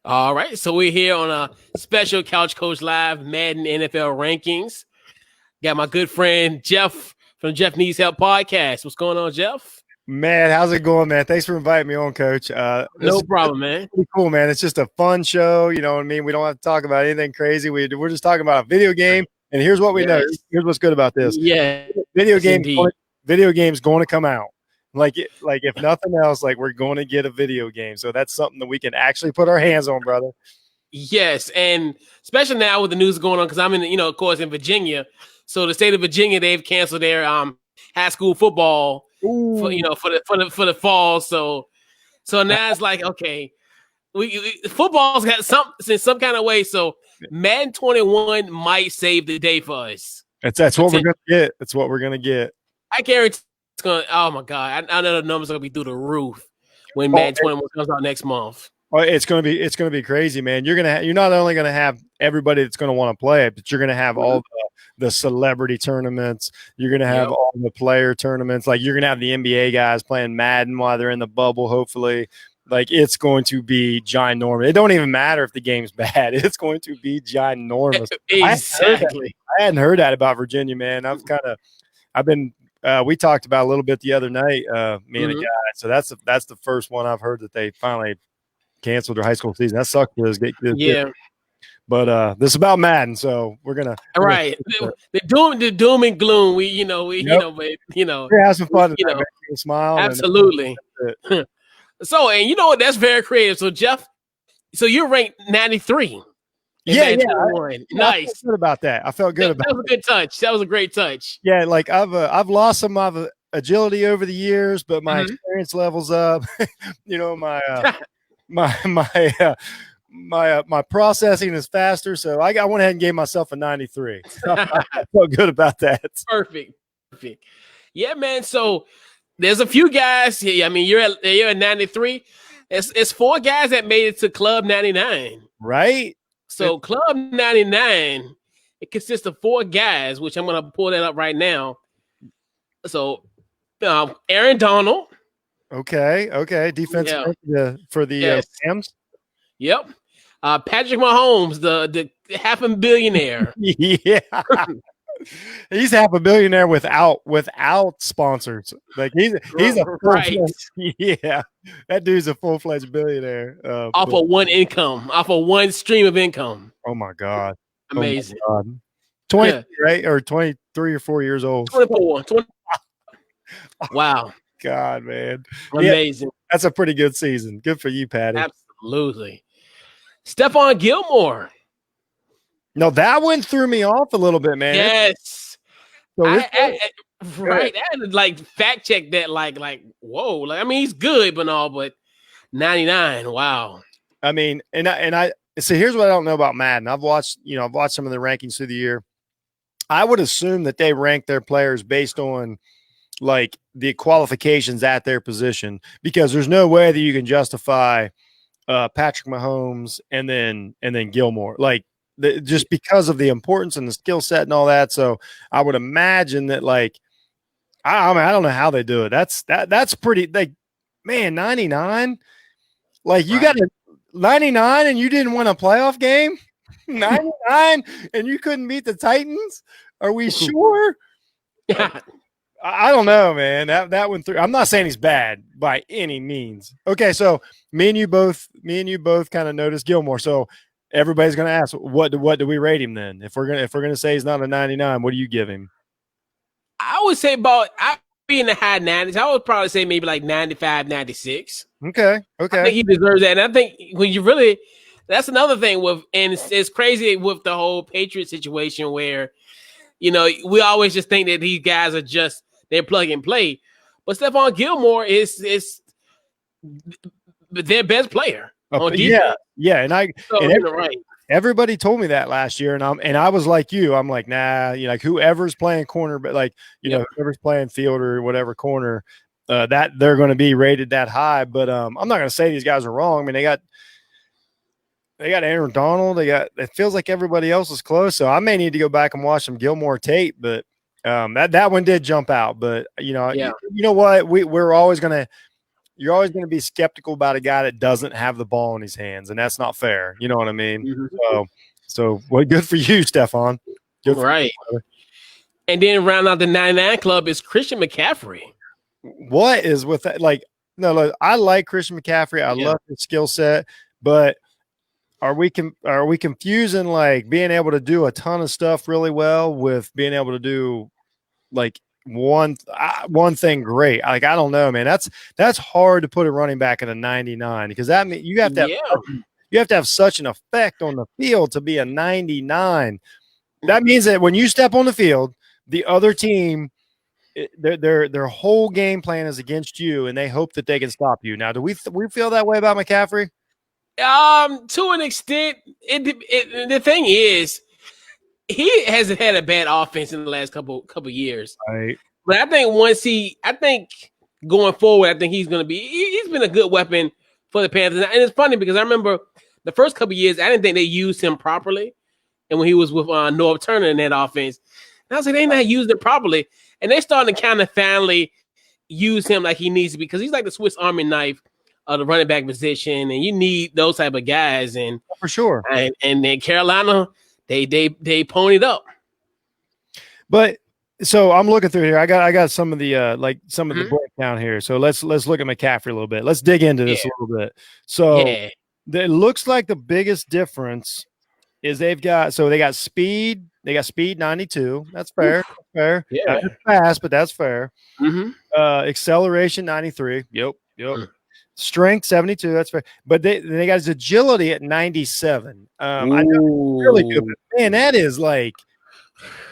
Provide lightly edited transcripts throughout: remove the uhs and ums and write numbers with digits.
All right, so we're here on a special Couch Coach Live Madden NFL rankings. Got my good friend Jeff from Jeff Needs Help podcast. What's going on, Jeff? Man, how's it going, man? Thanks for inviting me on, Coach. This No is problem, man. pretty cool, man. It's just a fun show. You know what I mean? We don't have to talk about anything crazy. We're just talking about a video game. And here's what we know. Yes, Here's what's good about this. yes, Video games, indeed. video games going to come out. Like if nothing else, like we're going to get a video game. So that's something that we can actually put our hands on, brother. Yes, and especially now with the news going on, because I'm in, of course, in Virginia. So the state of Virginia, they've canceled their high school football for Ooh. for the fall. So now it's like, okay, football's got some kind of way. So Madden 21 might save the day for us. That's what we're gonna get. That's what we're gonna get. I guarantee it's gonna. Oh my god, I know the numbers are gonna be through the roof when Madden 21 comes out next month. Well, it's gonna be crazy, man. You're not only gonna have everybody that's gonna want to play it, but you're gonna have all the celebrity tournaments. You're gonna have all the player tournaments. Like you're gonna have the NBA guys playing Madden while they're in the bubble. Hopefully, like it's going to be ginormous. It don't even matter if the game's bad. It's going to be ginormous. Exactly. I hadn't heard that about Virginia, man. We talked about a little bit the other night, me and a guy. So that's the first one I've heard that they finally canceled their high school season. That sucks for those kids. Yeah. But this is about Madden, so we're gonna the doom and gloom. We're have some fun. Smile. Absolutely. So, and you know what? That's very creative. So, Jeff, so you're ranked 93. Yeah. Nice. I felt good about that. I felt good about that. Was a good touch. That was a great touch. Yeah, like I've lost some of agility over the years, but my experience levels up. My processing is faster, so I went ahead and gave myself a 93. I felt good about that. Perfect. Yeah, man. So there's a few guys here. I mean, you're at 93. It's four guys that made it to Club 99. Right. So Club 99, it consists of four guys, which I'm going to pull that up right now. So Aaron Donald. Okay. Defense for the Rams. Yep. Patrick Mahomes, the half a billionaire. Yeah. He's half a billionaire without sponsors. Like he's a yeah. That dude's a full-fledged billionaire. Off of one stream of income. Oh my God. Amazing. Oh my God. 20, right? Or 23 or 4 years old. 24. Wow. God, man. Amazing. Yeah, that's a pretty good season. Good for you, Patty. Absolutely. Stephon Gilmore. No, that one threw me off a little bit, man. Yes. So I had to fact check that, like, whoa. Like, I mean, he's good, but 99. Wow. I mean, and I so here's what I don't know about Madden. I've watched some of the rankings through the year. I would assume that they rank their players based on like the qualifications at their position, because there's no way that you can justify Patrick Mahomes and then Gilmore, like just because of the importance and the skill set and all that. So I would imagine that, like, I don't know how they do it. That's pretty, like, man, 99. Like you got a 99 and you didn't win a playoff game. 99 and you couldn't beat the Titans. Are we sure? I don't know, man. That went through. I'm not saying he's bad by any means. Okay, so me and you both kind of noticed Gilmore. So everybody's gonna ask, what do we rate him then? If we're gonna say he's not a 99, what do you give him? I would say I'd be in the high 90s. I would probably say maybe like 95, 96. Okay. I think he deserves that. And I think when you really, that's another thing and it's crazy with the whole Patriot situation where, we always just think that these guys are just, they're plug and play. But Stephon Gilmore is their best player on defense. Yeah. And everybody told me that last year, and I was like you. I'm like, nah, like whoever's playing corner, but like whoever's playing field or whatever corner, that they're going to be rated that high. But I'm not going to say these guys are wrong. I mean, they got Aaron Donald. It feels like everybody else is close. So I may need to go back and watch some Gilmore tape, but that one did jump out. But you know what? We're always going to, you're always going to be skeptical about a guy that doesn't have the ball in his hands, and that's not fair. You know what I mean? Mhm. So well, good for you, Stefan. Good for Right. you. And then round out the 99 club is Christian McCaffrey. What is with that? Like, no, look, I like Christian McCaffrey. I Yeah. love his skill set, but are we confusing like being able to do a ton of stuff really well with being able to do like one thing great? Like, I don't know, man. That's hard to put a running back in a 99 because that means Yeah. you have to have such an effect on the field to be a 99. That means that when you step on the field, the other team their whole game plan is against you, and they hope that they can stop you. Now, do we feel that way about McCaffrey? To an extent, the thing is, he hasn't had a bad offense in the last couple years. Right. But I think going forward, I think he's going to be. He's been a good weapon for the Panthers, and it's funny because I remember the first couple years, I didn't think they used him properly, and when he was with Norv Turner in that offense, and I was like, they not using it properly, and they starting to kind of finally use him like he needs to because he's like the Swiss Army knife of the running back position, and you need those type of guys, and For sure. and then Carolina, they ponied up. But so I'm looking through here. I got some of the some of the Mhm. breakdown here. So let's look at McCaffrey a little bit. Let's dig into this Yeah. a little bit. So Yeah. it looks like the biggest difference is they got speed. They got speed 92. That's fair. Oof. That's fair. Yeah. Not fast, but that's fair. Mm-hmm. Acceleration 93. Yep. Strength 72. That's fair. But they got his agility at 97. I know it's really good, but man, that is like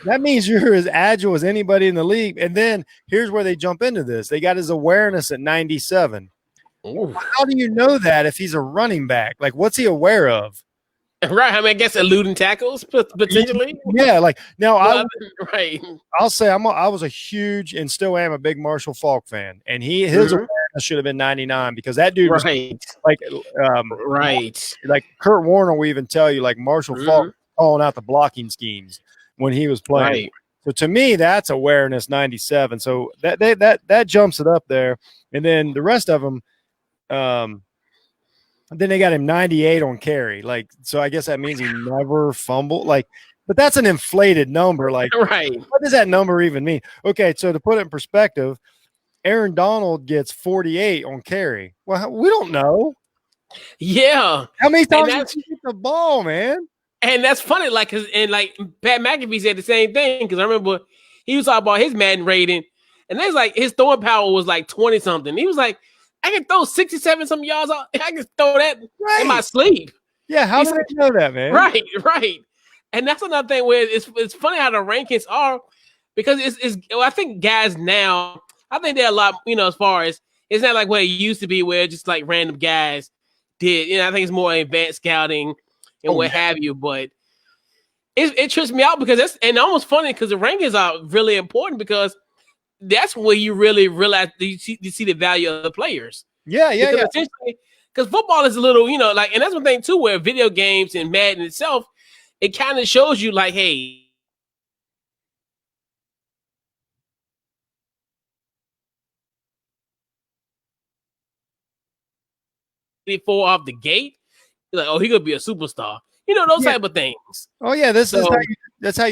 that means you're as agile as anybody in the league. And then here's where they jump into this. They got his awareness at 97. Ooh. How do you know that if he's a running back? Like, what's he aware of? Right. I mean, I guess eluding tackles potentially. Yeah, like now Right. I'll say I was a huge and still am a big Marshall Falk fan, and his awareness should have been 99 because that dude was Right. like Right. like Kurt Warner will even tell you like Marshall Falk calling out the blocking schemes when he was playing. Right. So to me, that's awareness 97. So that jumps it up there, and then the rest of them. Then they got him 98 on carry. Like, so I guess that means he never fumbled. Like, but that's an inflated number. Like, Right. what does that number even mean? Okay, so to put it in perspective, Aaron Donald gets 48 on carry. Well, we don't know. Yeah. How many times did he get the ball, man? And that's funny, like, and like Pat McAfee said the same thing because I remember he was talking about his Madden rating, and there's like his throwing power was like 20 something. He was like, I can throw 67 some yards. I can throw that in my sleep. Yeah, how did you know that, man? Right. And that's another thing where it's funny how the rankings are because well, I think guys now, I think they're a lot, as far as it's not like what it used to be where just like random guys did. I think it's more advanced scouting and what have you. But it trips me out because and almost funny because the rankings are really important because that's where you really realize you see the value of the players. Yeah. Because football is a little, like, and that's one thing too, where video games and Madden itself, it kind of shows you like, hey, before off the gate, you're like, oh, he could be a superstar. Those type of things. Oh yeah, that's how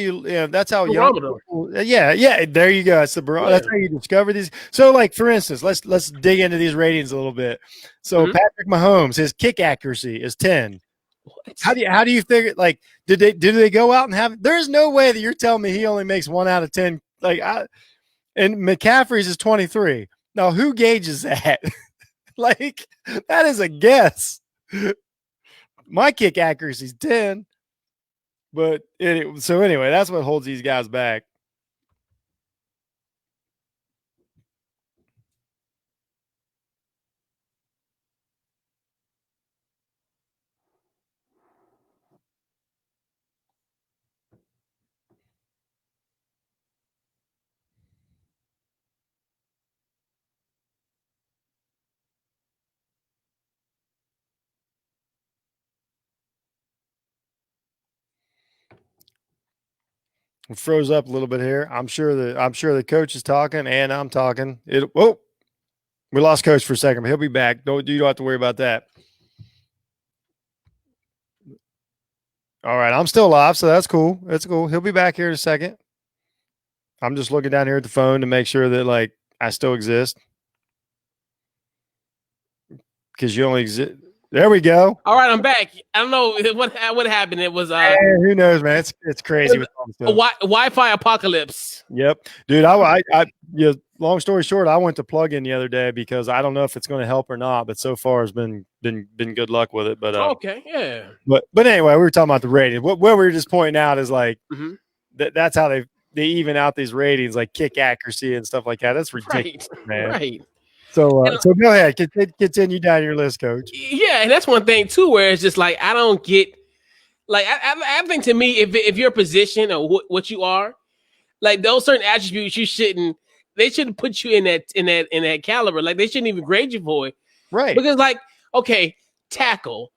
young people, yeah. There you go. That's that's how you discover these. So, like for instance, let's dig into these ratings a little bit. So Patrick Mahomes, his kick accuracy is 10. What? How do you figure? Like, did they go out and have? There's no way that you're telling me he only makes 1 out of 10. And McCaffrey's is 23. Now, who gauges that? Like, that is a guess. My kick accuracy is 10. But so anyway, that's what holds these guys back. It froze up a little bit here. I'm sure the coach is talking and I'm talking. We lost Coach for a second, but he'll be back. You don't have to worry about that. All right, I'm still live, so that's cool. That's cool. He'll be back here in a second. I'm just looking down here at the phone to make sure that like I still exist. Because you only exist. There we go. All right, I'm back. I don't know what happened. It was who knows, man? It's crazy with all this stuff. Wi-Fi apocalypse. Yep, dude. I long story short, I went to plug in the other day because I don't know if it's going to help or not, but so far it's been good luck with it. But okay, yeah. But anyway, we were talking about the rating. What we were just pointing out is like that's how they even out these ratings, like kick accuracy and stuff like that. That's ridiculous, man. Right. So go ahead, continue down your list, Coach. Yeah, and that's one thing too, where it's just like I don't get, like I think to me, if your position or what you are, like those certain attributes, they shouldn't put you in that caliber. Like they shouldn't even grade you for it, right? Because like, okay, tackle.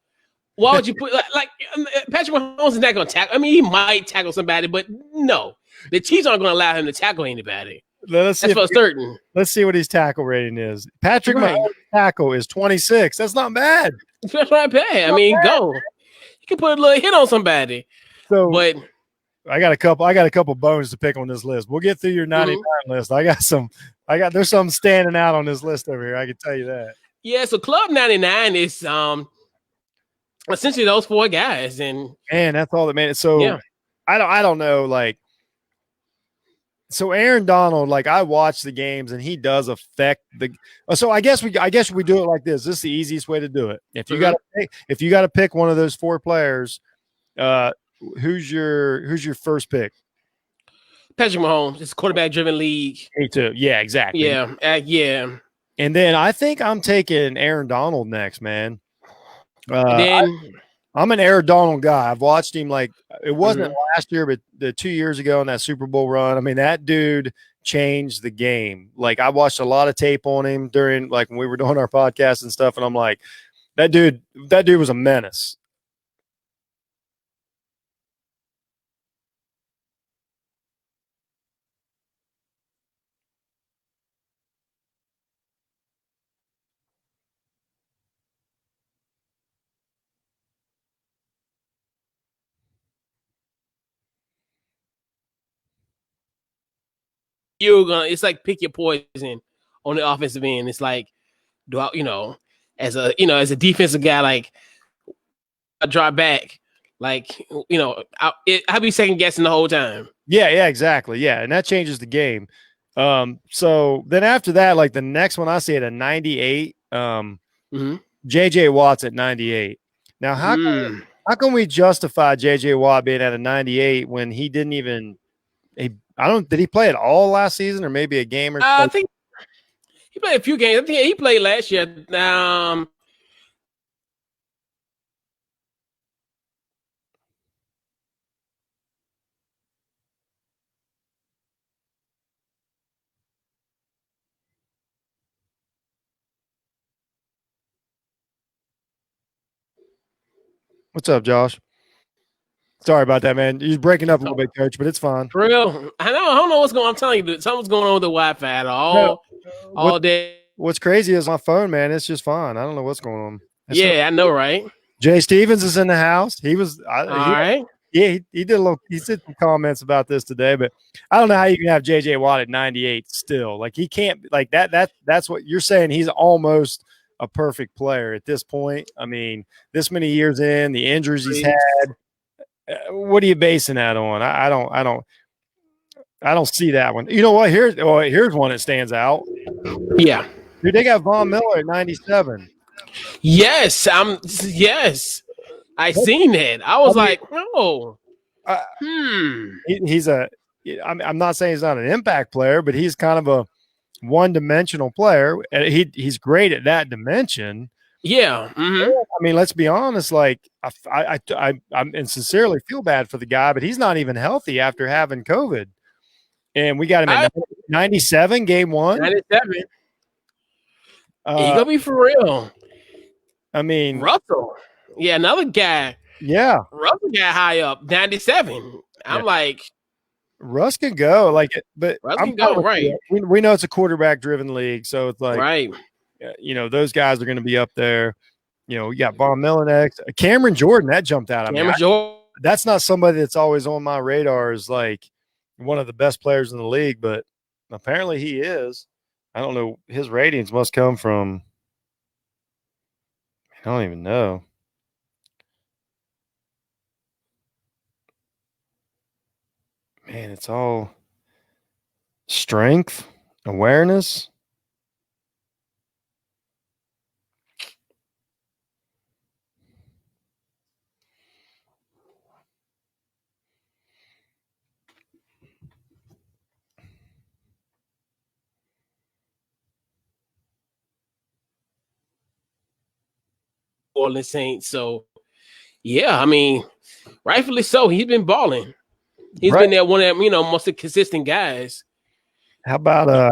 Why would you put like Patrick Mahomes is not going to tackle? I mean, he might tackle somebody, but no, the Chiefs aren't going to allow him to tackle anybody. That's for certain. Let's see what his tackle rating is. Patrick Mahomes' tackle is 26. That's not bad. That's not bad. I mean, go. You can put a little hit on somebody. So, but I got a couple bones to pick on this list. We'll get through your 99 list. There's some standing out on this list over here. I can tell you that. Yeah. So Club 99 is essentially those four guys, and man, that's all that made it. So yeah. I don't know, like. So Aaron Donald, like I watch the games and he does affect the. So I guess we do it like this. This is the easiest way to do it. If you got to pick one of those four players, who's your first pick? Patrick Mahomes. It's a quarterback-driven league. Me too. Yeah, exactly. Yeah, yeah. And then I think I'm taking Aaron Donald next, man. I'm an Aaron Donald guy. I've watched him like it wasn't last year, but the 2 years ago in that Super Bowl run. I mean, that dude changed the game. Like I watched a lot of tape on him during like when we were doing our podcast and stuff, and I'm like, that dude was a menace. It's like pick your poison on the offensive end. It's like, do I, as a defensive guy, like I drop back, like, I'll be second guessing the whole time. Yeah, exactly. Yeah. And that changes the game. So then after that, like the next one I see at a 98, JJ Watt's at 98. Now, how can we justify JJ Watt being at a 98 when he didn't even, did he play at all last season or maybe a game or I think he played a few games. I think he played last year. What's up, Josh? Sorry about that, man. You're breaking up a little bit, Coach, but it's fine. For real. I don't know what's going on. I'm telling you, something's going on with the Wi-Fi all day. What's crazy is my phone, man. It's just fine. I don't know what's going on. I know, right? Jay Stevens is in the house. He was all right. Yeah, he did some comments about this today, but I don't know how you can have JJ Watt at 98 still. Like he can't like that's what you're saying. He's almost a perfect player at this point. I mean, this many years in, the injuries he's had. What are you basing that on? I don't see that one. You know what? Here's one that stands out. Yeah. Dude, they got Von Miller at 97. Yes. I seen that. I was like, oh. I'm not saying he's not an impact player, but he's kind of a one-dimensional player. And he's great at that dimension. Yeah. I mean, let's be honest. Like, I sincerely feel bad for the guy, but he's not even healthy after having COVID. And we got him at 97, game one. 97. He gonna be for real. I mean, Russell. Yeah, another guy. Yeah, Russell got high up, 97. I'm like, Russ can go. Like, but Russ can go, right? We know it's a quarterback-driven league, so it's like, right. those guys are going to be up there. You got Von Miller next. Cameron Jordan, that jumped out. Cameron Jordan. That's not somebody that's always on my radar as like one of the best players in the league, but apparently he is. I don't know. His ratings must come from, I don't even know. Man, it's all strength, awareness. Orleans Saints. So, yeah, I mean, rightfully so. He's been balling. He's been there one of them, most consistent guys. How about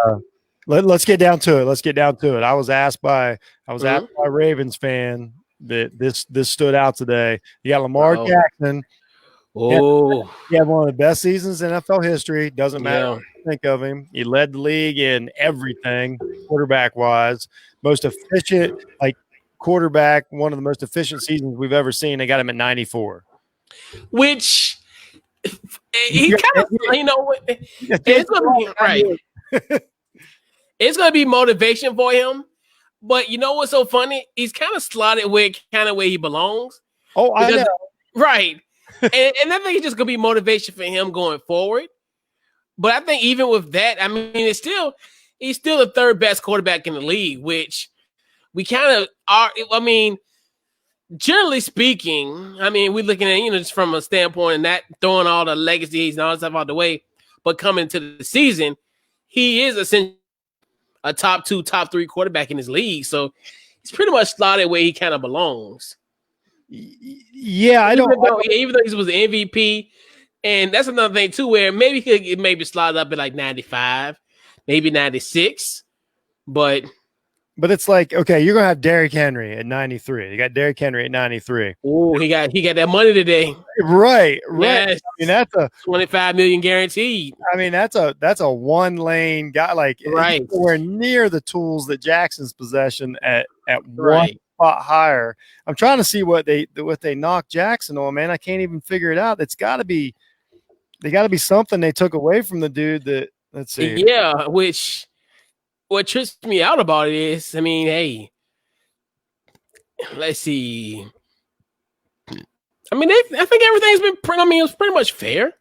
let's get down to it. I was asked by a Ravens fan that this stood out today. You got Lamar Jackson. Oh, he had one of the best seasons in NFL history. Doesn't matter what you think of him. He led the league in everything, quarterback wise. Most efficient, quarterback. One of the most efficient seasons we've ever seen. They got him at 94. Which he kind of, it's gonna be right. It's gonna be motivation for him. But you know what's so funny? He's kind of slotted where he belongs. Oh, I know. Right. and I think it's just gonna be motivation for him going forward. But I think even with that, I mean, he's still the third best quarterback in the league, which we kind of are. I mean, generally speaking, I mean, we're looking at just from a standpoint and that throwing all the legacies and all that stuff out the way, but coming into the season, he is essentially a top 2, top 3 quarterback in his league. So he's pretty much slotted where he kind of belongs. Yeah, even though he was the MVP, and that's another thing too, where maybe he could slide up at like 95, maybe 96, but it's like, okay, you're gonna have Derrick Henry at 93. You got Derrick Henry at 93. Oh, he got that money today. Right. Yes. I mean, that's a $25 million guaranteed. I mean, that's a one lane guy, right. Nowhere near the tools that Jackson's possession at one spot higher. I'm trying to see what they knocked Jackson on, man. I can't even figure it out. They got to be something they took away from the dude that, let's see. Yeah, which what trips me out about it is, I mean, hey, let's see. I mean, I think everything's been it's pretty much fair.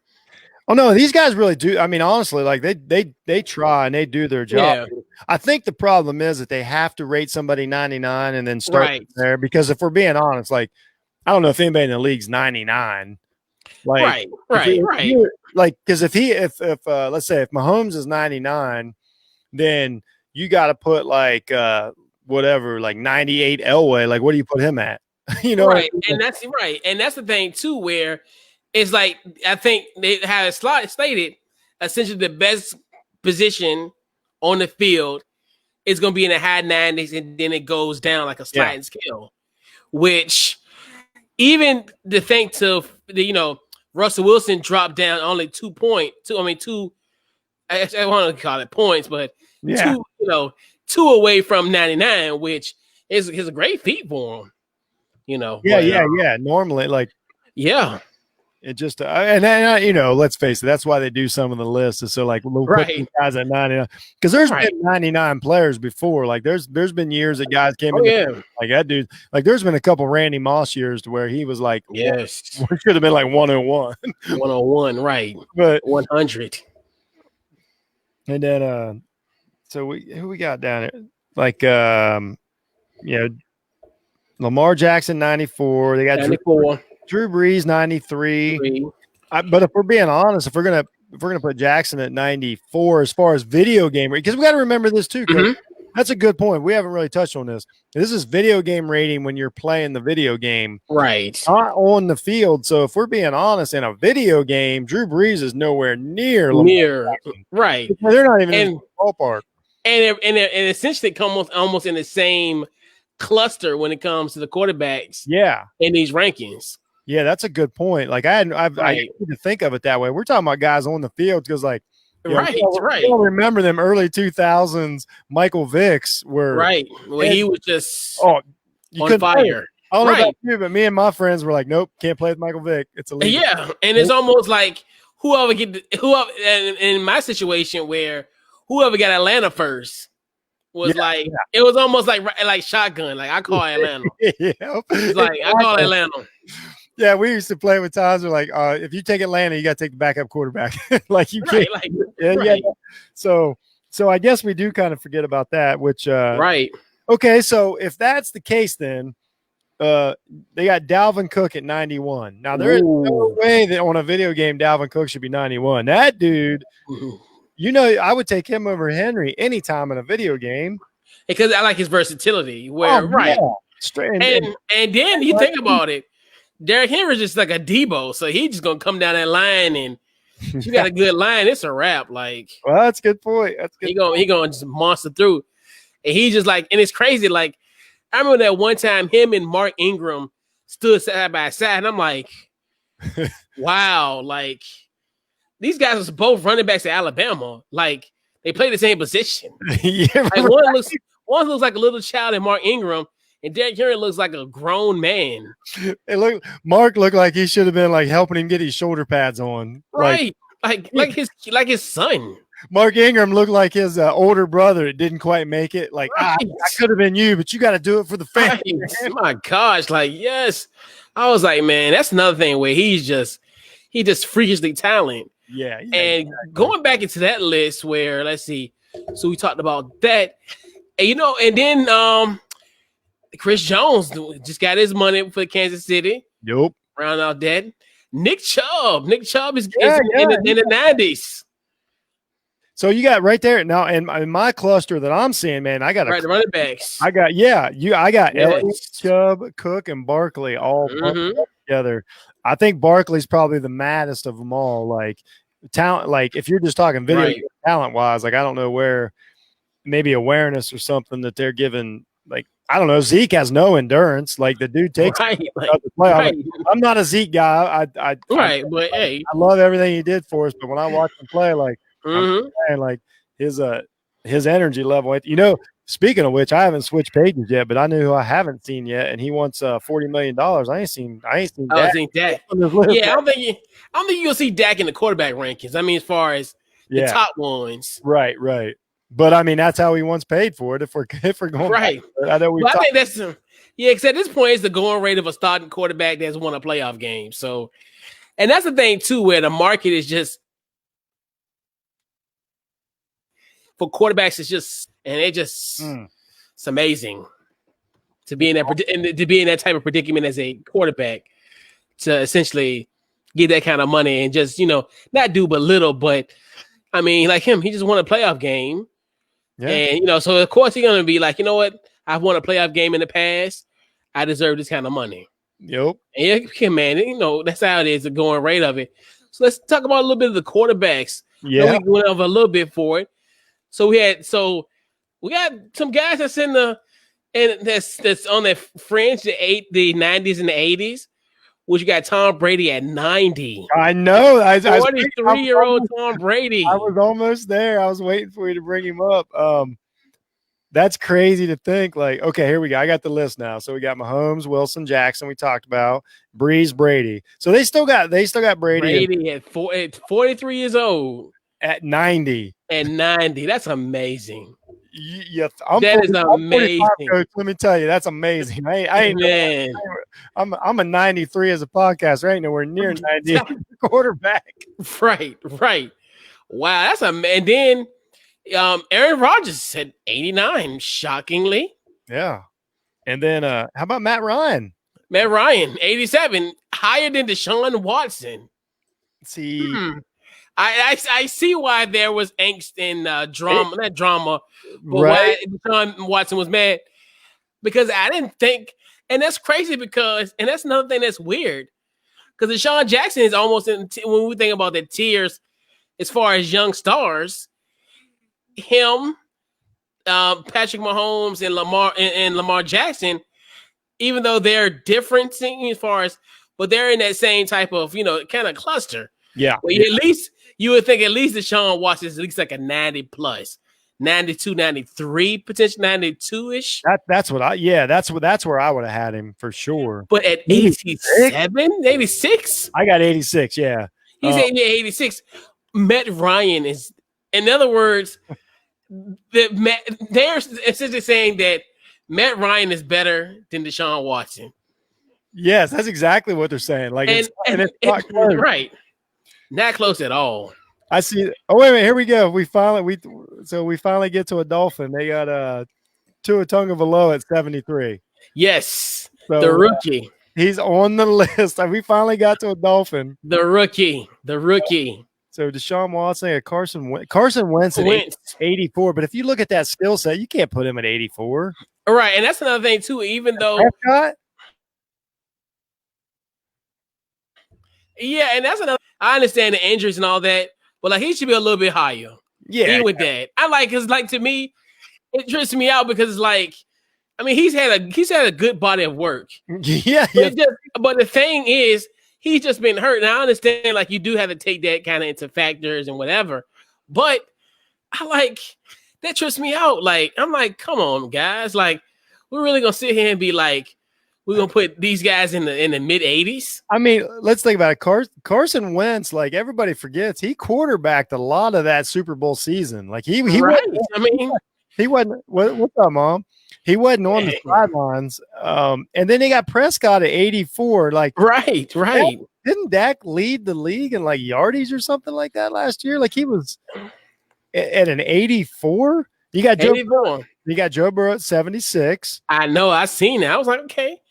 Oh no, these guys really do. I mean, honestly, they try and they do their job. Yeah. I think the problem is that they have to rate somebody 99 and then start there, because if we're being honest, I don't know if anybody in the league's 99. Right. Because if let's say if Mahomes is 99, then you got to put whatever, 98 Elway. What do you put him at? Right. And that's right. And that's the thing too, where it's I think they have stated essentially the best position on the field is going to be in the high 90s, and then it goes down like a sliding scale, which even the thing to Russell Wilson dropped down only 2 points. I want to call it points, but 2 away from 99, which is a great feat for him. Normally, it just let's face it, that's why they do some of the lists, is so we'll put these guys at 99, because there's been 99 players before. There's been years that guys came in that dude. There's been a couple Randy Moss years to where he was yes, we should have been 101. 101, right? But 100. And then so who we got down here? Lamar Jackson 94. They got 94. Drew Brees 93. But if we're being honest, if we're gonna put Jackson at 94 as far as video game, because we got to remember this too. That's a good point. We haven't really touched on this. This is video game rating when you're playing the video game, right? Not on the field. So if we're being honest, in a video game, Drew Brees is nowhere near right. They're not even in the ballpark. And essentially come almost in the same cluster when it comes to the quarterbacks. Yeah, in these rankings. Yeah, that's a good point. I need to think of it that way. We're talking about guys on the field because Right, right. I remember them early 2000s. Michael Vicks were right. Well, he was just you on couldn't play. fire. I don't know Right. about you, but me and my friends were like, nope, can't play with Michael Vick. It's illegal. Yeah, and it's almost like whoever in my situation where whoever got Atlanta first was it was almost like shotgun. Like I call Atlanta. It's like I call Atlanta. Yeah, we used to play with times where like if you take Atlanta, you got to take the backup quarterback. Like you can't. Like, yeah. So I guess we do kind of forget about that. Which right. Okay, so if that's the case, then they got Dalvin Cook at 91. Now there is no way that on a video game Dalvin Cook should be 91. That dude, I would take him over Henry anytime in a video game because I like his versility. Where and then you think about it, Derrick Henry's just like a Debo, so he's just gonna come down that line, and if you got a good line, it's a wrap. Like, well, that's a good point. That's good. He gonna just monster through, and he just like, and it's crazy. Like, I remember that one time him and Mark Ingram stood side by side, and I'm like, wow, like these guys are both running backs at Alabama. Like they play the same position. Yeah, like, one looks like a little child in Mark Ingram. And Derrick Henry looks like a grown man. Mark looked like he should have been like helping him get his shoulder pads on. Right. Like his son. Mark Ingram looked like his older brother. It didn't quite make it. Like, I could have been you, but you got to do it for the family. Right. My gosh. Like, yes. I was like, man, that's another thing where he just freakishly talented. Yeah. And exactly. Going back into that list where, let's see. So we talked about that. And, and then Chris Jones just got his money for Kansas City. Yep. Round out that. Nick Chubb is in the 90s. So you got right there now in my cluster that I'm seeing, man. I got the running backs. I got Elliott, Chubb, Cook, and Barkley all together. I think Barkley's probably the maddest of them all. Like talent, like if you're just talking video talent wise, like I don't know where, maybe awareness or something that they're giving. Like I don't know, Zeke has no endurance. Like the dude takes I'm not a Zeke guy. I love everything he did for us, but when I watch him play, like I'm saying, like his energy level. Speaking of which, I haven't switched pages yet, but I knew who I haven't seen yet, and he wants $40 million. I ain't seen Dak. Yeah, I don't think you'll see Dak in the quarterback rankings. I mean, as far as the top ones, right. But I mean, that's how he wants paid for it. If we're going right, I know I think that's because at this point, it's the going rate of a starting quarterback that's won a playoff game. So, and that's the thing too, where the market is just for quarterbacks. It's amazing to be in that type of predicament as a quarterback to essentially get that kind of money and just not do but little, but I mean, like him, he just won a playoff game. Yeah. And, so of course he's going to be like, you know what? I've won a playoff game in the past. I deserve this kind of money. Yep. And yeah, man, that's how it is, the going rate of it. So let's talk about a little bit of the quarterbacks. Yeah. We went over a little bit for it. So we got some guys that's that's on that fringe, the 90s and the 80s. Which you got Tom Brady at 90. I know. 43-year-old Tom Brady. I was almost there. I was waiting for you to bring him up. That's crazy to think. Like, okay, here we go. I got the list now. So we got Mahomes, Wilson, Jackson. We talked about Breeze, Brady. So they still got Brady. Brady at 43 years old. At 90. At 90. That's amazing. Yeah, that is amazing. Coach, let me tell you, that's amazing. I'm a 93 as a podcaster. I ain't nowhere near 90 quarterback. Right. Wow, that's and then Aaron Rodgers at 89, shockingly. Yeah. And then how about Matt Ryan? Matt Ryan, 87, higher than Deshaun Watson. See, I see why there was angst and drama, not drama, but why Deshaun Watson was mad. Because I didn't think, and that's crazy because, and that's another thing that's weird, because Deshaun Jackson is almost in, when we think about the tiers as far as young stars, him, Patrick Mahomes and Lamar Jackson, even though they're different as far as, but they're in that same type of, kind of cluster. Yeah. Where you at least you would think at least Deshaun Watson is at least like a 90 plus, 92, 93, potential 92 ish. That's where I would have had him for sure. But at 87, 86, I got 86. Yeah, he's 86. Matt Ryan is, in other words, they're essentially saying that Matt Ryan is better than Deshaun Watson. yes, that's exactly what they're saying. Like, it's not close. Right, not close at all. I see. Oh wait a minute, here we go. We finally get to a Dolphin. They got Tua Tagovailoa at 73. Yes, So, the rookie. He's on the list. We finally got to a Dolphin. The rookie. So Deshaun Watson, Carson Wentz at 84. But if you look at that skill set, you can't put him at 84. All right, and that's another thing too. Even though, yeah, and that's another. I understand the injuries and all that, but like he should be a little bit higher. Yeah, even with that, I like because like to me, it trips me out because it's like, I mean, he's had a good body of work. Yeah, but the thing is, he's just been hurt. And I understand like you do have to take that kind of into factors and whatever, but I like that trips me out. Like I'm like, come on, guys, like we're really gonna sit here and be like, we're gonna put these guys in the mid 80s. I mean, let's think about it. Carson Wentz, like everybody forgets, he quarterbacked a lot of that Super Bowl season. Like he right. he wasn't. What's up, Mom? He wasn't on the sidelines. And then they got Prescott at 84. Like right. Didn't Dak lead the league in like yardage or something like that last year? Like he was at an 84. You got Joe Burrow at 76. I know. I seen it. I was like, okay.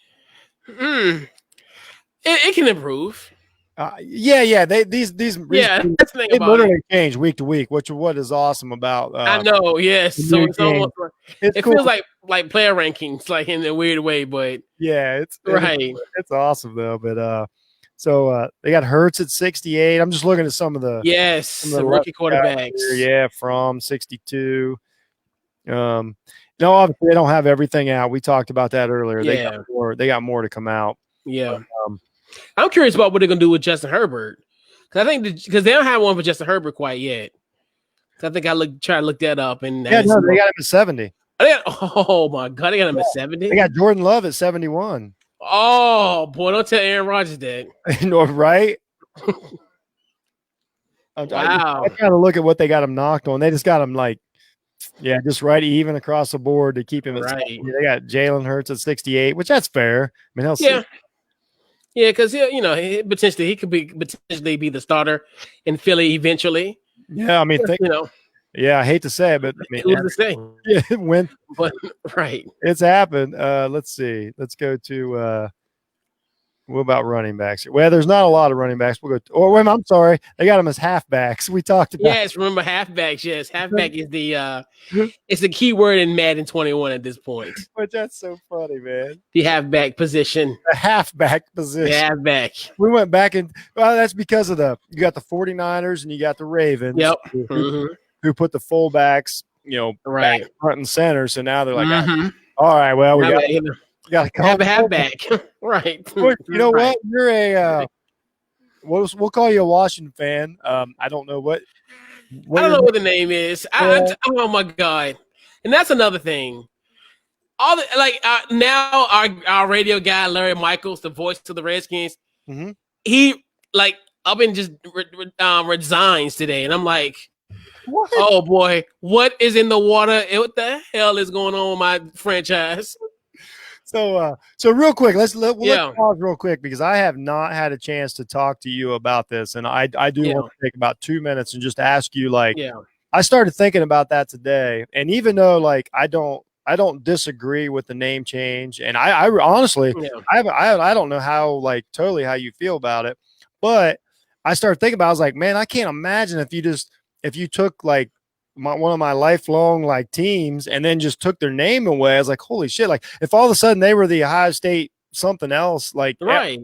It can improve. Yeah. These that's the thing they about literally change week to week, what is awesome about. I know. Yes. So it's almost it cool. feels like player rankings, like in a weird way, but yeah, it's awesome though. But so they got Hurts at 68. I'm just looking at some of the rookie quarterbacks. Yeah, from 62. No, obviously they don't have everything out. We talked about that earlier. Yeah. They got more to come out. Yeah. But, I'm curious about what they're gonna do with Justin Herbert. Because I think because they don't have one for Justin Herbert quite yet. So I think try to look that up. And they got him at 70. Oh my God, they got him at 70. They got Jordan Love at 71. Oh boy, don't tell Aaron Rodgers that. No, right? Wow. I gotta look at what they got him knocked on. They just got him like, just right even across the board to keep him at 70. They got Jalen Hurts at 68, which that's fair. I mean, because he could potentially be the starter in Philly eventually. Yeah, I mean, I hate to say it, but I mean, who's to say? Yeah, but right, it's happened. Let's see. Let's go to. What about running backs? Well, there's not a lot of running backs. We'll go. I'm sorry. They got them as halfbacks. We talked about. Yes, remember halfbacks. Yes, halfback is it's the key word in Madden 21 at this point. But that's so funny, man. The halfback position. The halfback position. The halfback. We went back and that's because of you got the 49ers and you got the Ravens. Yep. Who put the fullbacks, right back front and center. So now they're like, all right, well, we got to have a halfback. Right. You know what? You're a we'll call you a Washington fan. I don't know what I don't know what the name is. Oh my God. And that's another thing. All now our radio guy Larry Michaels, the voice of the Redskins, he up and just resigns today, and I'm like, what? Oh boy, what is in the water? What the hell is going on with my franchise? So real quick, let's pause real quick because I have not had a chance to talk to you about this, and I do want to take about 2 minutes and just ask you, I started thinking about that today, and even though I don't disagree with the name change, and I honestly I don't know how totally how you feel about it, but I started thinking about I was like, man, I can't imagine if you took one of my lifelong teams and then just took their name away. I was like, holy shit! If all of a sudden they were the Ohio State something else, right.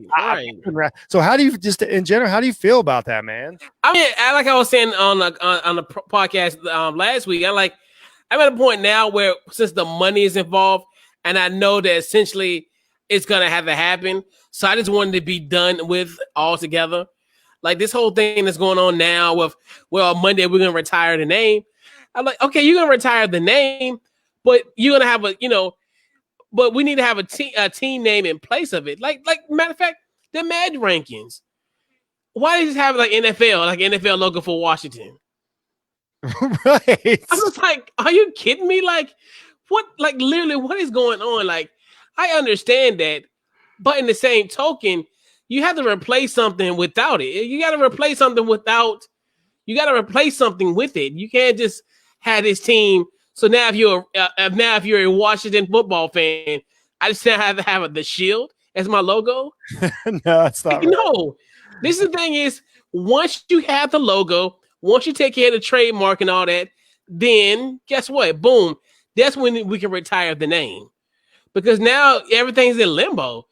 So how do you just in general? How do you feel about that, man? I mean, like I was saying on the podcast last week, I'm at a point now where since the money is involved, and I know that essentially it's gonna have to happen, so I just wanted to be done with altogether. Like this whole thing that's going on now with, well, Monday we're gonna retire the name. I'm like, okay, you're gonna retire the name, but you're gonna have but we need to have a team name in place of it. Like matter of fact, the Madden rankings. Why did you have like NFL logo for Washington? Right. I was like, are you kidding me? Like, what? Like, literally, what is going on? Like, I understand that, but in the same token, you have to replace something without it. You got to replace something without. You got to replace something with it. You can't just have this team. So now, if you're a Washington football fan, I just now have to have the shield as my logo. No, it's not. Like, no, this is the thing is once you have the logo, once you take care of the trademark and all that, then guess what? Boom. That's when we can retire the name. Because now everything's in limbo.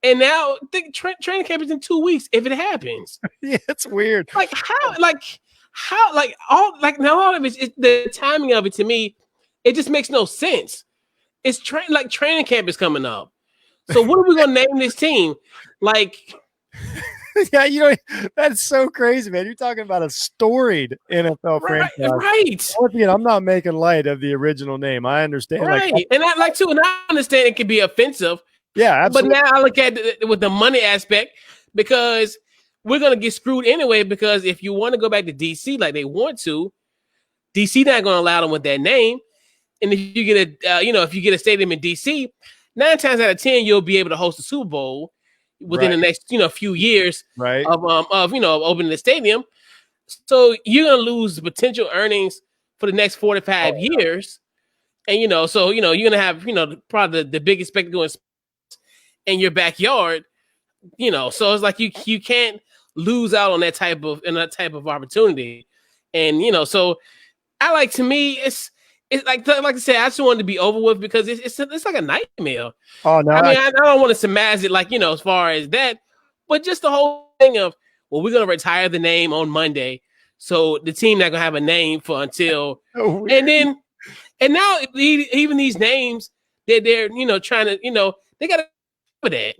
And now the training camp is in 2 weeks if it happens. Yeah, it's weird. Like now all of it, the timing of it to me, it just makes no sense. It's training camp is coming up. So what are we gonna name this team? Like, Yeah, that's so crazy, man. You're talking about a storied NFL franchise. Right. I'm not making light of the original name. I understand. Right. Like, and I understand it can be offensive. Yeah, absolutely. But now I look at it with the money aspect because we're gonna get screwed anyway. Because if you want to go back to DC like they want to, DC not gonna allow them with that name. And if you get if you get a stadium in DC, 9 times out of 10 you'll be able to host a Super Bowl within the next few years of opening the stadium. So you're gonna lose potential earnings for the next 4 to 5 years, and you're gonna have probably the biggest spectacle in your backyard. So it's like you can't lose out on that type of opportunity, and so to me it's like I said, I just wanted to be over with because it's like a nightmare. Oh no! I don't want to surmise it as far as that, but just the whole thing of we're gonna retire the name on Monday, so the team not gonna have a name for until and now even these names that they're trying to they got to for that.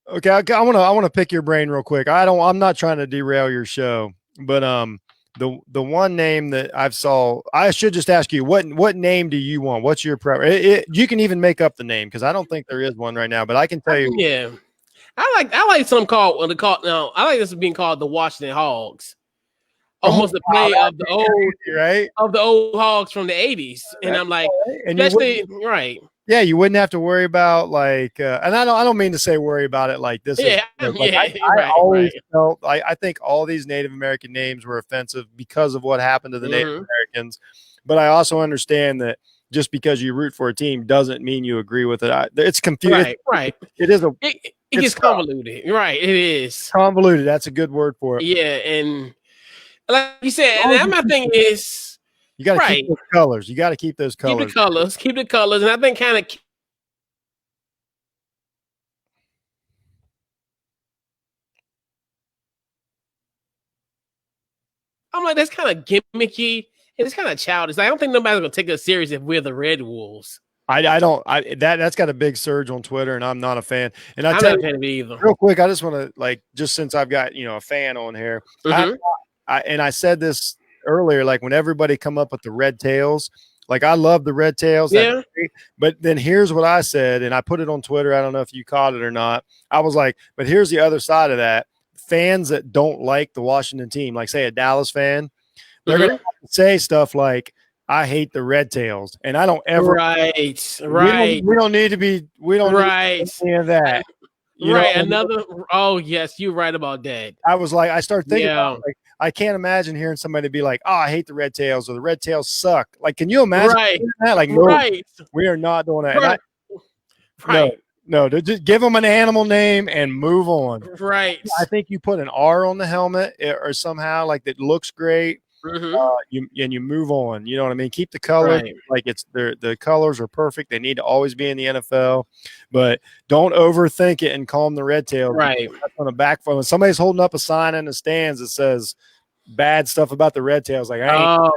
Okay, I want to pick your brain real quick. I'm not trying to derail your show, but the one name that I should just ask you what name do you want? What's your preference? You can even make up the name because I don't think there is one right now, but I can tell you. Yeah, I like something called I like this being called the Washington Hogs. Almost the play of the old Hogs from the 80s, and I'm like, especially right. Yeah, you wouldn't have to worry about and I don't mean to say worry about it like this. Yeah, I always felt I think all these Native American names were offensive because of what happened to the Native Americans. But I also understand that just because you root for a team doesn't mean you agree with it. It's confusing. Right. It is it gets convoluted. Right. It is convoluted. That's a good word for it. Yeah, and like you said, and my thing is. You got to keep those colors. You got to keep those colors. Keep the colors. And I think I'm like, that's kind of gimmicky and it's kind of childish. I don't think nobody's going to take us serious if we're the Red Wolves. That's got a big surge on Twitter, and I'm not a fan. And I'm not a fan of it either. Real quick, I just want to just since I've got a fan on here, I said this earlier, when everybody come up with the red tails, I love the red tails. Yeah. But then here's what I said, and I put it on Twitter. I don't know if you caught it or not. I was like, but here's the other side of that. Fans that don't like the Washington team, like say a Dallas fan, they're going to say stuff like, I hate the red tails. And I don't ever. Right. We don't need to be. We don't need any of that. Oh, yes, you're right about that. I was like, I started thinking about I can't imagine hearing somebody be like, "Oh, I hate the red tails," or "The red tails suck." Can you imagine that? No, we are not doing that. No, just give them an animal name and move on. Right. I think you put an R on the helmet or somehow that looks great. You move on. You know what I mean? Keep the color the colors are perfect. They need to always be in the NFL, but don't overthink it and call them the red tails. Right. That's on the back phone. When somebody's holding up a sign in the stands that says bad stuff about the red tails,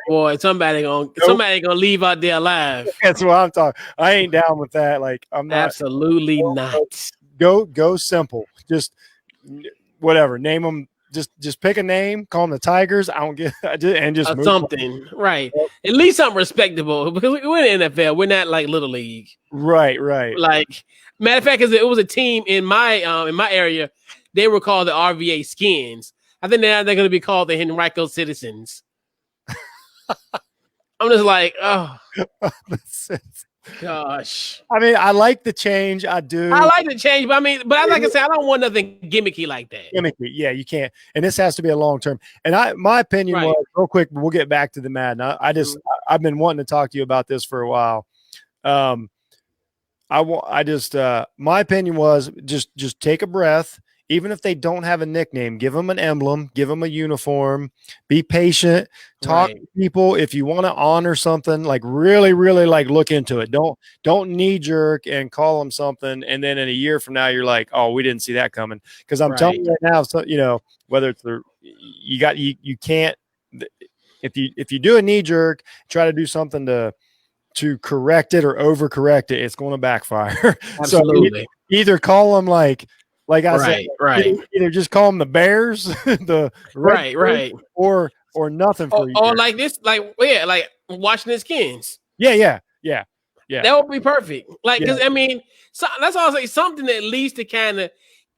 boy, somebody gonna leave out there alive. That's what I'm talking. I ain't down with that. I'm not. Absolutely not. Go simple. Just whatever. Name them. just pick a name, call them the Tigers. I don't get and just move something, right? At least something respectable because we're in the NFL. We're not like Little League. Right. Like, matter of fact, it was a team in my area. They were called the RVA Skins. I think they're going to be called the Henrico Citizens. I'm just like, oh, gosh. I mean, I like the change. I do. I like the change, but like I said, I don't want nothing gimmicky like that. Gimmicky, yeah, you can't. And this has to be a long term. And my opinion was real quick. We'll get back to the Madden. I've been wanting to talk to you about this for a while. My opinion was just take a breath. Even if they don't have a nickname, give them an emblem, give them a uniform, be patient, talk to people. If you want to honor something, like really, really like look into it. Don't knee jerk and call them something. And then in a year from now, you're like, oh, we didn't see that coming. Cause I'm telling you right now, so, whether it's you can't, if you do a knee jerk, try to do something to correct it or overcorrect it, it's going to backfire. Absolutely. So either call them like I said, right. Either just call them the Bears, the right, or nothing for you. Or like this, like Washington Skins. Yeah. That would be perfect. Like, because that's all I say. Something at least to kind of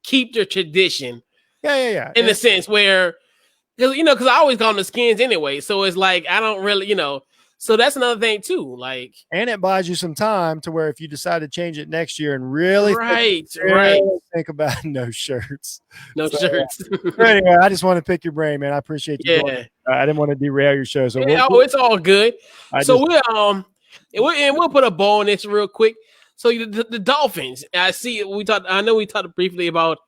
keep the tradition. Yeah. In the sense where, because I always call them the Skins anyway. So it's like I don't really, So that's another thing too. Like, and it buys you some time to where if you decide to change it next year and really think about no shirts. Shirts. Anyway, I just want to pick your brain, man. I appreciate you. Yeah. I didn't want to derail your show. So it's all good. We'll put a bow on this real quick. So the Dolphins. I know we talked briefly about.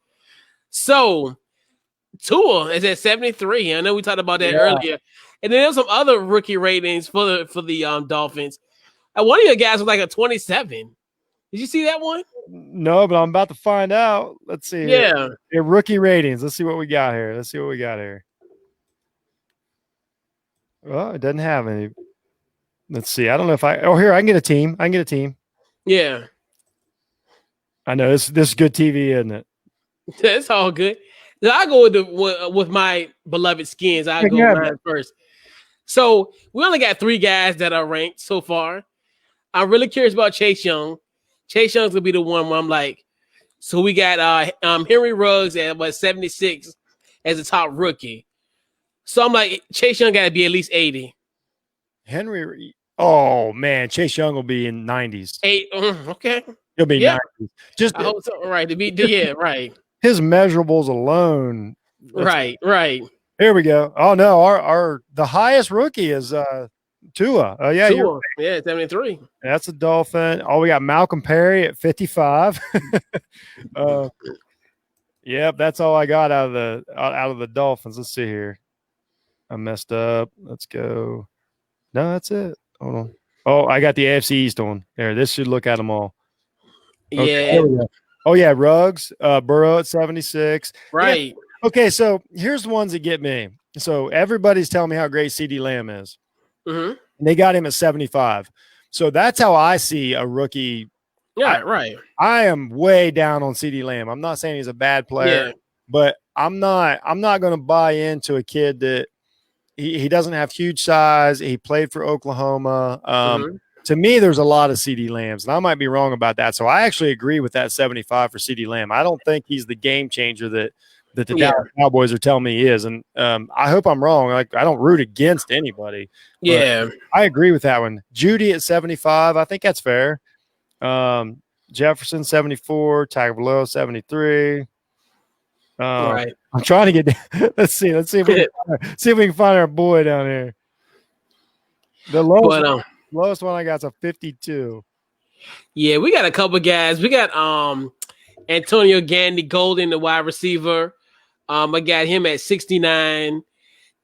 So Tua is at 73. I know we talked about that earlier. And then there's some other rookie ratings for the Dolphins. One of your guys was like a 27. Did you see that one? No, but I'm about to find out. Let's see. Yeah. Rookie ratings. Let's see what we got here. Well, it doesn't have any. Let's see. I don't know if here, I can get a team. Yeah. I know this is good TV, isn't it? It's all good. I go with my beloved Skins. I go mine first. So we only got 3 guys that are ranked so far. I'm really curious about Chase Young. Chase Young's gonna be the one where I'm like, so we got Henry Ruggs at 76 as a top rookie. So I'm like, Chase Young got to be at least 80. Henry, oh man, Chase Young will be in 90s. Okay, he'll be 90s. Just I hope so. Right to be right. His measurables alone. Right. Here we go. Oh no, the highest rookie is Tua. Oh yeah, Tua. 73. That's a Dolphin. Oh, we got Malcolm Perry at 55. Yep, that's all I got out of the Dolphins. Let's see here. I messed up. Let's go. No, that's it. Hold on. Oh, I got the AFC East on there. This should look at them all. Okay, yeah. Oh yeah, Ruggs, Burrow at 76. Right. Yeah. Okay, so here's the ones that get me. So everybody's telling me how great CeeDee Lamb is. Mm-hmm. And they got him at 75. So that's how I see a rookie. Yeah, right. I am way down on CeeDee Lamb. I'm not saying he's a bad player, but I'm not going to buy into a kid that he doesn't have huge size. He played for Oklahoma. To me, there's a lot of CeeDee Lambs, and I might be wrong about that. So I actually agree with that 75 for CeeDee Lamb. I don't think he's the game changer that the Dallas Cowboys are telling me he is. And I hope I'm wrong. Like, I don't root against anybody. Yeah. I agree with that one. Judy at 75. I think that's fair. Jefferson 74, Tagovailoa 73. Right. I'm trying to get. Let's see if we can find our boy down here. The lowest one I got is a 52. Yeah, we got a couple guys. We got Antonio Gandy Golden, the wide receiver. I got him at 69.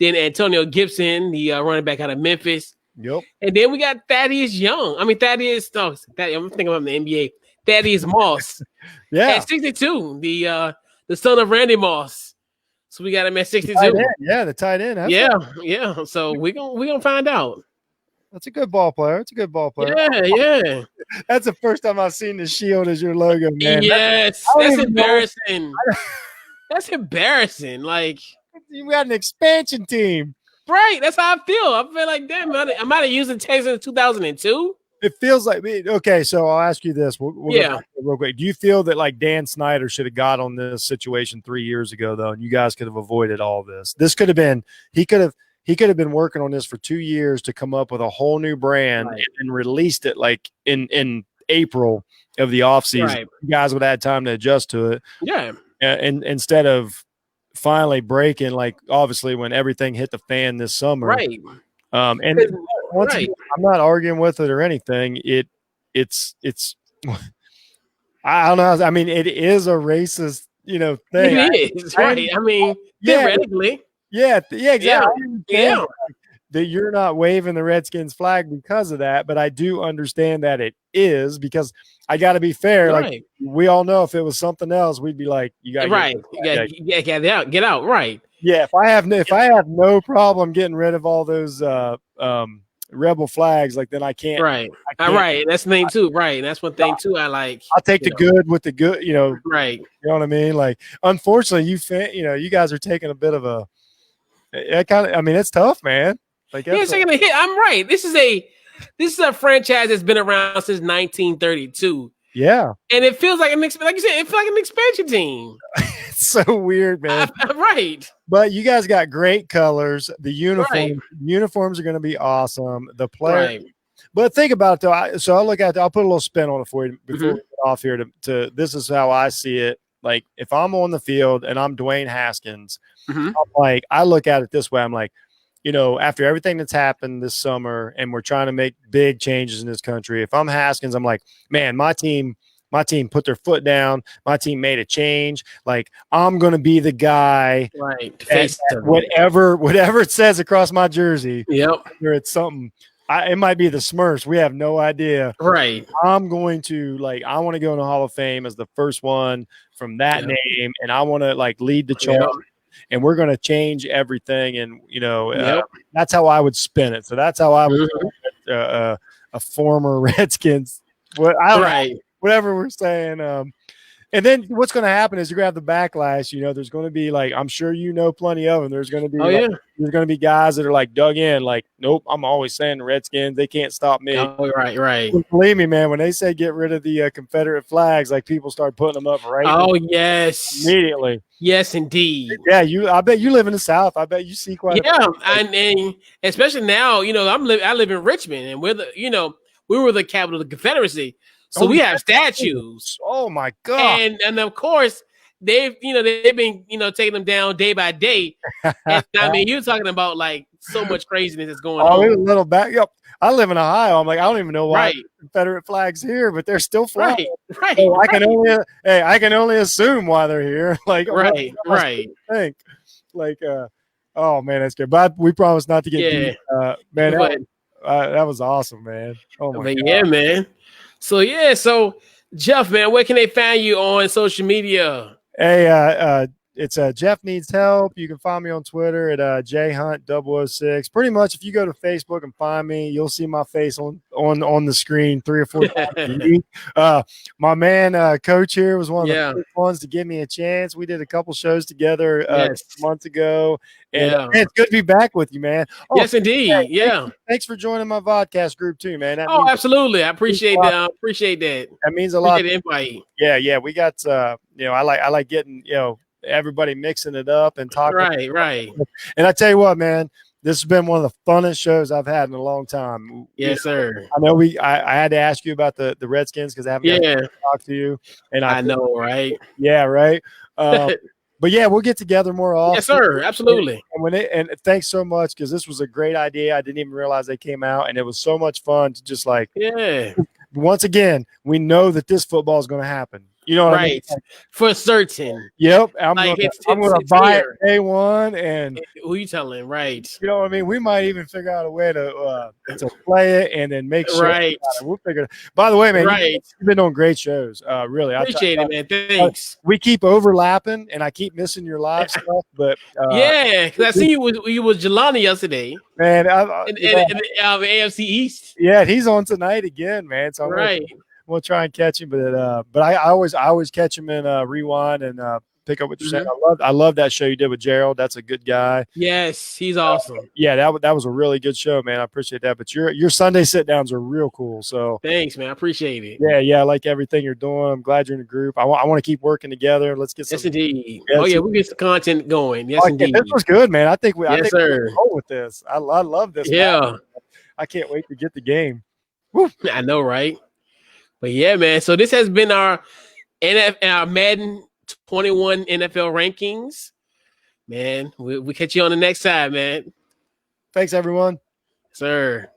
Then Antonio Gibson, the running back out of Memphis. Yep. And then we got Thaddeus Young. I'm thinking about the NBA. Thaddeus Moss. At 62, the son of Randy Moss. So we got him at 62. The tight end. Yeah. So we're gonna find out. That's a good ball player. Yeah. That's the first time I've seen the shield as your logo, man. Yes, that's embarrassing. That's embarrassing. Like, You got an expansion team. Right. That's how I feel. I feel like, damn, I might have used the Texans in 2002. It feels like okay. So I'll ask you this. We'll go back real quick. Do you feel that like Dan Snyder should have got on this situation 3 years ago though, and you guys could have avoided all this? This could have been he could have been working on this for 2 years to come up with a whole new brand and released it like in April of the offseason. Right. You guys would have had time to adjust to it. Yeah. And instead of finally breaking, like obviously when everything hit the fan this summer. Right. And once again, I'm not arguing with it or anything. It's I don't know. I mean, it is a racist, thing. It is, right. I mean, theoretically. Yeah, exactly. Yeah. That you're not waving the Redskins flag because of that, but I do understand that it is because I got to be fair. Right. Like we all know if it was something else, we'd be like, you got get out. Right. Yeah. If I have no problem getting rid of all those rebel flags, like then I can't. Right. Right. That's the thing too. Right. And that's one thing too. I like. I'll take the good with the good. Right. You know what I mean? Like, unfortunately, you guys are taking a bit of a. I mean, it's tough, man. Like, taking a hit. I'm right. This is a franchise that's been around since 1932. Yeah, and it feels like like you said, it feels like an expansion team. It's so weird, man. Right. But you guys got great colors. The uniforms are going to be awesome. The players. Right. But think about it, though. I'll put a little spin on it for you before we get off here. To this is how I see it. Like, if I'm on the field and I'm Dwayne Haskins, I look at it this way. I'm like, after everything that's happened this summer and we're trying to make big changes in this country, if I'm Haskins, I'm like, man, my team put their foot down. My team made a change. Like, I'm going to be the guy. Right. Whatever it says across my jersey. Yep. Whether it's something. It might be the Smurfs. We have no idea. Right. I'm going to I want to go in the Hall of Fame as the first one from that name. And I want to lead the charge. Yep. And we're going to change everything. And, that's how I would spin it. So that's how I would a former Redskins. Whatever we're saying. And then what's going to happen is you're going to have the backlash. There's going to be I'm sure plenty of them. There's going to be there's going to be guys that are dug in nope, I'm always saying the Redskins, they can't stop me. Oh, right. Believe me, man, when they say get rid of the Confederate flags, people start putting them up right. Oh, yes. Immediately. Yes, indeed. Yeah, I bet you live in the South. I bet you see quite and especially now, I live in Richmond, and we were the capital of the Confederacy. So we have statues. Oh my God! And of course they've been taking them down day by day. And, I mean, you're talking about so much craziness that's going on. A little back. Yep. I live in Ohio. I'm I don't even know why Confederate flags here, but they're still flying. Right. So I can only assume why they're here. Right. Think oh man, that's good. But we promise not to get deep. Man. That was awesome, man. Oh my God. Yeah, man. So Jeff, man, where can they find you on social media? Hey, it's Jeff Needs Help. You can find me on Twitter at jhunt006. Pretty much, if you go to Facebook and find me, you'll see my face on the screen 3 or 4 times a week. My man, Coach here, was one of the first ones to give me a chance. We did a couple shows together months ago. And man, it's good to be back with you, man. Oh, yes, indeed. Thanks for joining my podcast group too, man. Absolutely. I appreciate that. That means a lot. Appreciate the invite. Yeah. We got I like getting everybody mixing it up and talking. Right. And I tell you what, man, this has been one of the funnest shows I've had in a long time. Yes, sir. I know I had to ask you about the Redskins because I haven't to talk to you. And I know, right? Yeah, right. But yeah, we'll get together more often. Yes, sir. Absolutely. And thanks so much because this was a great idea. I didn't even realize they came out, and it was so much fun to just once again, we know that this football is going to happen. You know what I mean? For certain. Yep. I'm going to buy it day one. And who you telling? Right. You know what I mean? We might even figure out a way to play it and then make sure. Right. We'll figure it out. By the way, man, you've been doing great shows. Really. Appreciate it, man. Thanks. We keep overlapping and I keep missing your live stuff. But because I see you was Jelani yesterday. Man. In AFC East. Yeah, he's on tonight again, man. So we'll try and catch him, but I always catch him in Rewind and pick up what you're saying. I love that show you did with Gerald. That's a good guy. Yes, he's awesome. Yeah, that was a really good show, man. I appreciate that. But your Sunday sit downs are real cool. So thanks, man. I appreciate it. yeah, I like everything you're doing. I'm glad you're in the group. I want to keep working together. Let's get some. Yes, indeed. Yeah, we get the content going. Yes, indeed. This was good, man. I think we sir. roll with this. I love this. Yeah, man. I can't wait to get the game. Woo. I know, right? But yeah, man. So this has been our Madden 21 NFL rankings. Man, we catch you on the next side, man. Thanks, everyone. Sir.